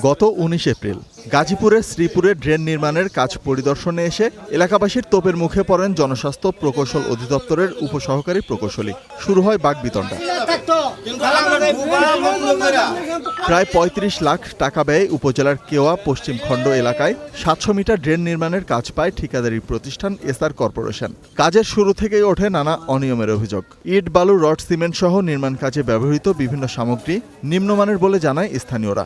গত ১৯ এপ্রিল গাজীপুরের শ্রীপুরে ড্রেন নির্মাণের কাজ পরিদর্শনে এসে এলাকাবাসীর তোপের মুখে পড়েন জনস্বাস্থ্য প্রকৌশল অধিদপ্তরের উপসহকারী প্রকৌশলী। শুরু হয় বাকবিতণ্ডা। প্রায় ৩৫ লাখ টাকা ব্যয়ে উপজেলার কেওয়া পশ্চিম খণ্ড এলাকায় ৭০০ মিটার ড্রেন নির্মাণের কাজ পায় ঠিকাদারি প্রতিষ্ঠান এসআর কর্পোরেশন। কাজের শুরু থেকেই ওঠে নানা অনিয়মের অভিযোগ। ইট, বালু, রড, সিমেন্ট সহ নির্মাণ কাজে ব্যবহৃত বিভিন্ন সামগ্রী নিম্নমানের বলে জানায় স্থানীয়রা।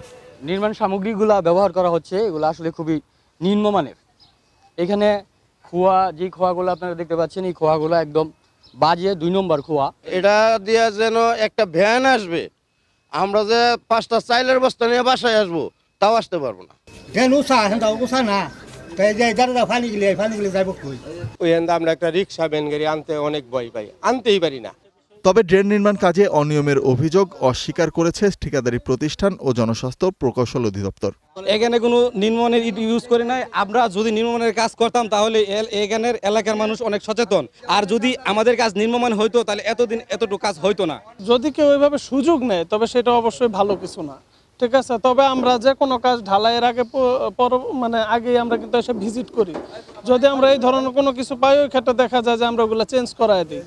নির্মাণ সামগ্রীগুলো ব্যবহার করা হচ্ছে, এগুলো আসলে খুবই নিম্নমানের। এখানে যে খোয়াগুলো আপনারা দেখতে পাচ্ছেন, এই খোয়াগুলো একদম বাজে ২ নম্বর খোয়া। এটা দিয়ে যেন একটা ভ্যান আসবে, আমরা যে ৫টা চাইলের বস্তা নিয়ে বাসায় আসবো তাও আসতে পারবো না। আমরা একটা রিক্সা ভ্যান গাড়ি আনতে অনেক ভয় পাই, আনতেই পারি না। তবে ড্রেন নির্মাণ কাজে অনিয়মের অভিযোগ অস্বীকার করেছে ঠিকাদারি প্রতিষ্ঠান ও জনস্বাস্থ্য প্রকৌশল অধিদপ্তর। এখানে কোনো নির্মাণের ইট ইউজ করে নাই। আমরা যদি নির্মাণের কাজ করতাম তাহলে এখানের এলাকার মানুষ অনেক সচেতন। আর যদি আমাদের কাজ নির্মাণ হইতো তাহলে এতদিন এতটুকু কাজ হইতো না। যদি কেউ ওইভাবে সুযোগ নেয় তবে সেটা অবশ্যই ভালো কিছু না, ঠিক আছে। তবে আমরা যে কোনো কাজ ঢালাইয়ের আগেই আমরা কিন্তু এসে ভিজিট করি। যদি আমরা এই ধরনের কোনো কিছু পাই, ওই ক্ষেত্রে দেখা যায় যে আমরা ওগুলো চেঞ্জ করায় দিই।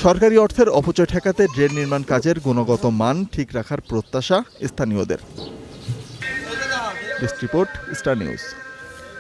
সরকারি অর্থের অপচয় ঠেকাতে ড্রেন নির্মাণ কাজের গুণগত মান ঠিক রাখার প্রত্যাশা স্থানীয়দের। Desk report, star news.